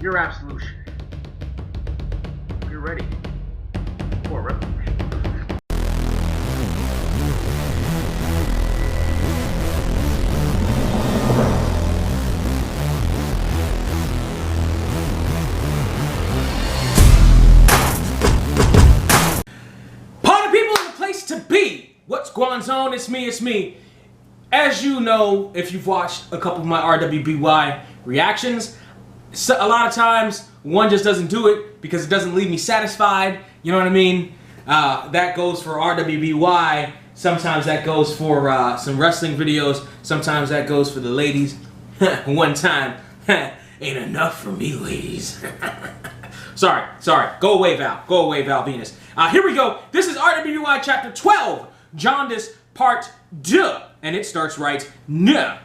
your absolution. You're ready for a revolution. Party people in the place to be. What's going on? It's me. As you know, if you've watched a couple of my RWBY reactions, a lot of times one just doesn't do it because it doesn't leave me satisfied. You know what I mean? That goes for RWBY. Sometimes that goes for some wrestling videos. Sometimes that goes for the ladies. One time, ain't enough for me, ladies. Sorry. Go away, Val Venus. Here we go. This is RWBY Chapter 12, Jaunedice Part 2. And it starts right now.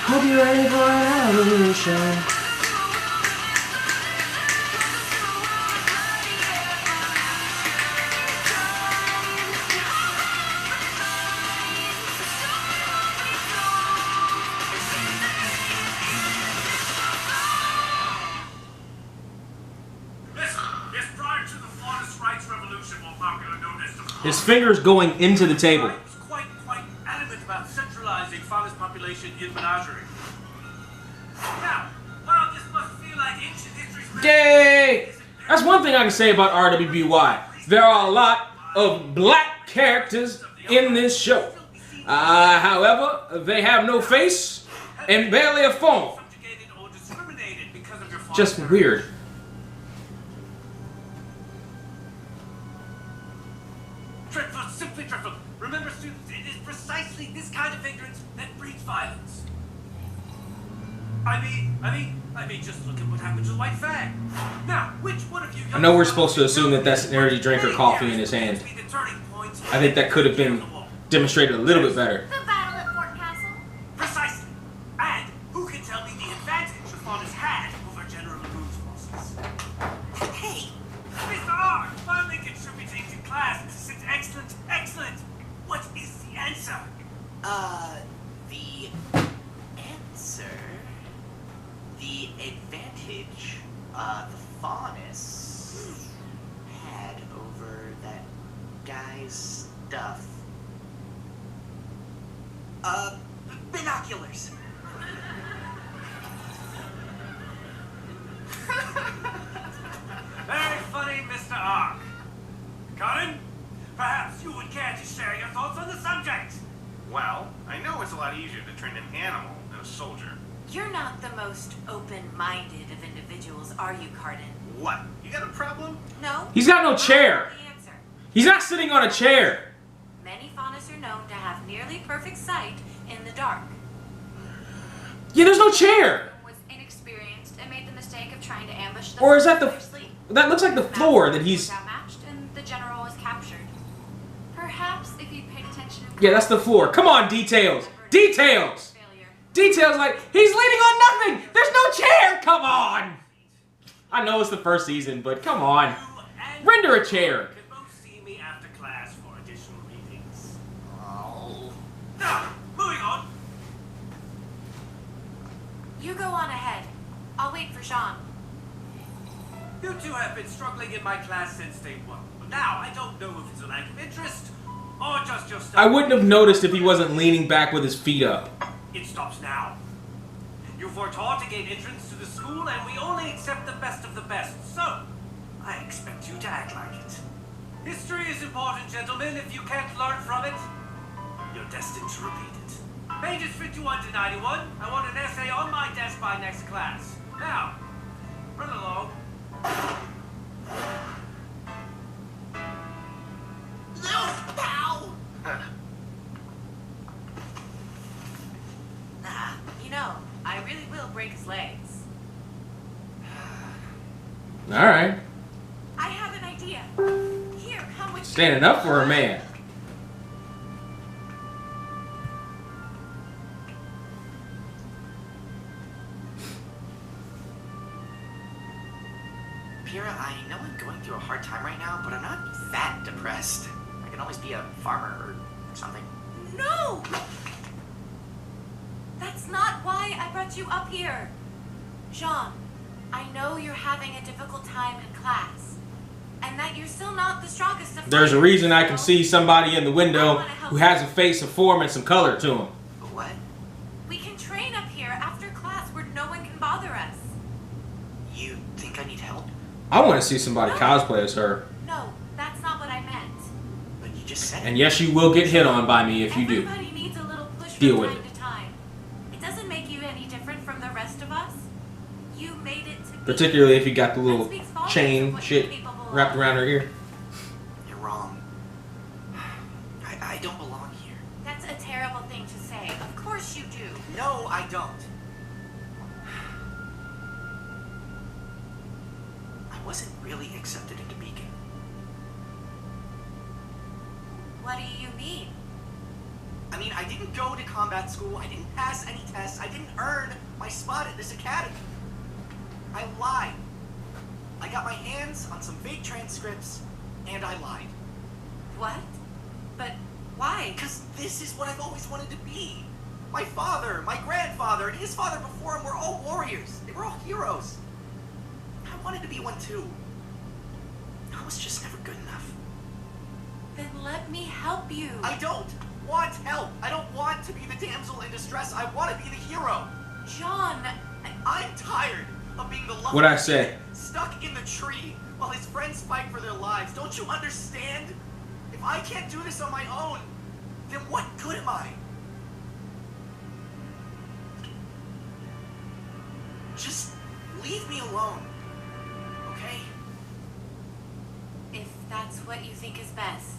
Hope you're ready for an evolution. His fingers going into the table. I was quite adamant about centralizing Fauna's population in menagerie. Now, while this must feel like ancient history's... Yay! That's one thing I can say about RWBY. There are a lot of black characters in this show. However, they have no face and barely a form. Just weird. Dreadful, simply dreadful. Remember, students, it is precisely this kind of ignorance that breeds violence. I mean, just look at what happened to the White Fang. Now, which one of you... I know we're supposed to assume that that's an energy drink or coffee in his hand. I think that could have been demonstrated a little bit better. The battle at Fort Castle? Precisely. And who can tell me the advantage the Fauna's had over General Lagoon's forces? Hey, Mr. R, finally contributing to class. Excellent. What is the answer? The answer... The advantage, the Faunus had over that guy's stuff. Binoculars. Very funny, Mr. R. Colin, perhaps you would care to share your thoughts on the subject. Well, I know it's a lot easier to train an animal than a soldier. You're not the most open-minded of individuals, are you, Cardin? What? You got a problem? No. He's got no chair. The answer. He's not sitting on a chair. Many faunas are known to have nearly perfect sight in the dark. Yeah, there's no chair. Was inexperienced and made the mistake of trying to ambush them. Or is that in the... their sleep. That looks like the floor that he's... Was outmatched and the general was captured. Perhaps if he paid attention. Yeah, that's the floor. Come on, details. Details. Details like, he's leaning on nothing! There's no chair! Come on! I know it's the first season, but come on. Render a chair. You can both see me after class for additional readings. Oh. Now, moving on. You go on ahead. I'll wait for Sean. You two have been struggling in my class since day one. Now, I don't know if it's a lack of interest or just your stuff. I wouldn't have noticed if he wasn't leaning back with his feet up. It stops now. You foretaught to gain entrance to the school, and we only accept the best of the best. So, I expect you to act like it. History is important, gentlemen. If you can't learn from it, you're destined to repeat it. Pages 51 to 91. I want an essay on my desk by next class. Now, run along. No, pal! You know, I really will break his legs. Alright. I have an idea. Here, come with me. Standing up for a man. Pyrrha, I know I'm going through a hard time right now, but I'm not that depressed. I can always be a farmer or something. No! That's not why I brought you up here. Jean, I know you're having a difficult time in class, and that you're still not the strongest of There's a fighters, reason I so can see somebody in the window who has a face of form and some color to him. What? we can train up here after class where no one can bother us. You think I need help? I want to see somebody cosplay as her. No, that's not what I meant. But you just said And yes, you will get hit on by me if you do. Everybody needs a little push Deal from with time to time. It doesn't make you any different from the rest of us. You made it to be. Particularly if you got the That little speaks volumes of chain what shit you're capable wrapped of. around her ear. You're wrong. I don't belong here. That's a terrible thing to say. Of course you do. No, I don't. I wasn't really accepted into Beacon. What do you mean? I mean, I didn't go to combat school, I didn't pass any tests, I didn't earn my spot at this academy. I lied. I got my hands on some fake transcripts, and I lied. What? But why? Because this is what I've always wanted to be. My father, my grandfather, and his father before him were all warriors. They were all heroes. I wanted to be one too. I was just never good enough. Then let me help you. I don't want help. I don't want to be the damsel in distress. I want to be the hero. John, I'm tired of being the lucky What'd I say? kid stuck in the tree while his friends fight for their lives. Don't you understand? If I can't do this on my own, then what good am I? Just leave me alone, okay? if that's what you think is best.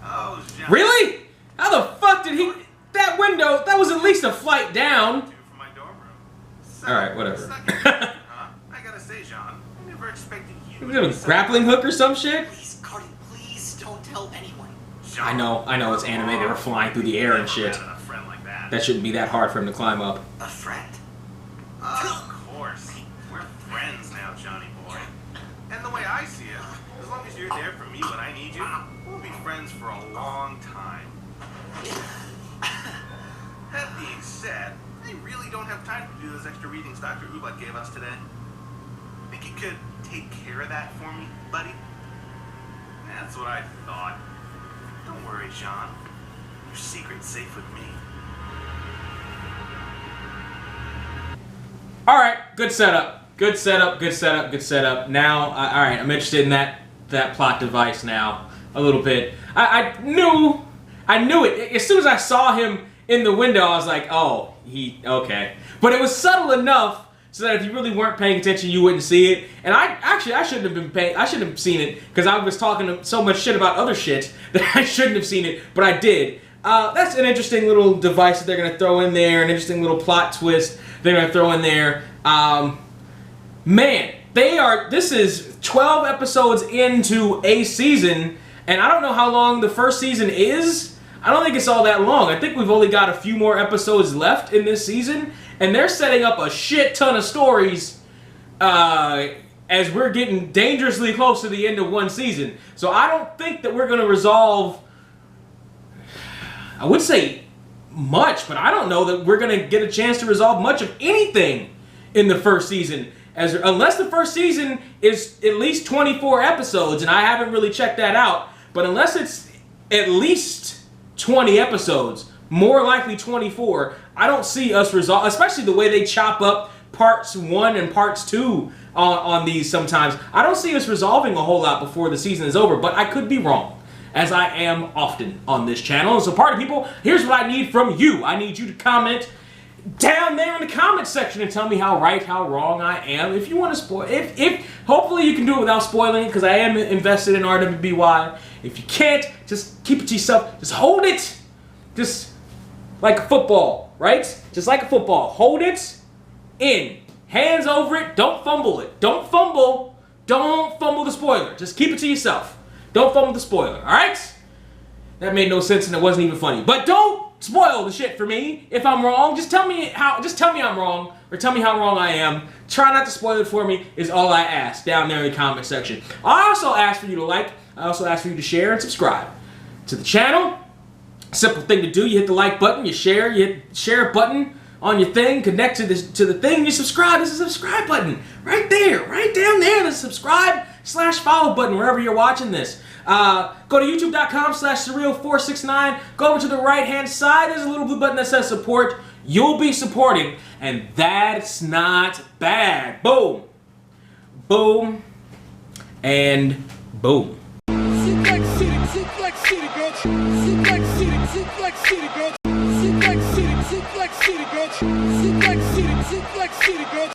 Oh, Jean. Really? How the fuck did he... That window, that was at least a flight down. Two from my dorm room. Alright, whatever. Second, huh? I gotta say, Jean, I never expected you Was it a grappling hook or some shit? Please, Carden, please don't tell anyone. Jean, I know, it's animated or flying through the air and shit. Never had a friend like that. That shouldn't be that hard for him to climb up. A friend? Of course. We're friends now, Johnny boy. And the way I see it, as long as you're there for me when I need you, we'll be friends for a long time. That being said, I really don't have time to do those extra readings Dr. RWBY gave us today. Think you could take care of that for me, buddy? That's what I thought. Don't worry, Jean. Your secret's safe with me. Alright, good setup. Good setup, good setup, good setup. Now, alright, I'm interested in that plot device now. A little bit. I knew it. As soon as I saw him in the window, I was like, oh, okay. But it was subtle enough so that if you really weren't paying attention, you wouldn't see it. And I shouldn't have seen it because I was talking so much shit about other shit that I shouldn't have seen it, but I did. That's an interesting little device that they're going to throw in there, an interesting little plot twist they're going to throw in there. Man, this is 12 episodes into a season, and I don't know how long the first season is. I don't think it's all that long. I think we've only got a few more episodes left in this season, and they're setting up a shit ton of stories as we're getting dangerously close to the end of one season. So I don't think that we're going to resolve, I would say much, but I don't know that we're going to get a chance to resolve much of anything in the first season. Unless the first season is at least 24 episodes, and I haven't really checked that out, but unless it's at least 20 episodes, more likely 24, I don't see us resolve, especially the way they chop up parts 1 and parts 2 on these sometimes. I don't see us resolving a whole lot before the season is over, but I could be wrong, as I am often on this channel. And so party people, here's what I need from you. I need you to comment down there in the comment section and tell me how right, how wrong I am. If you want to spoil, hopefully you can do it without spoiling it, because I am invested in RWBY. If you can't, just keep it to yourself. Just hold it, just like a football, right? Just like a football. Hold it in, hands over it. Don't fumble it. Don't fumble the spoiler. Just keep it to yourself. Don't fumble the spoiler. All right? That made no sense and it wasn't even funny. But don't spoil the shit for me if I'm wrong. Just tell me I'm wrong, or tell me how wrong I am. Try not to spoil it for me is all I ask down there in the comment section. I also ask for you to like. I also ask for you to share and subscribe to the channel. Simple thing to do. You hit the like button, you hit share button on your thing, connect to the thing, you subscribe. There's a subscribe button right there, right down there. The subscribe/follow button wherever you're watching this. Go to youtube.com/surreal469. Go over to the right hand side. There's a little blue button that says support. You'll be supporting, and that's not bad. Boom, boom, and boom. Suplex City, Suplex City, bitch. Suplex City, Suplex City, bitch. Suplex City, Suplex City, bitch. Suplex City, Suplex City, bitch.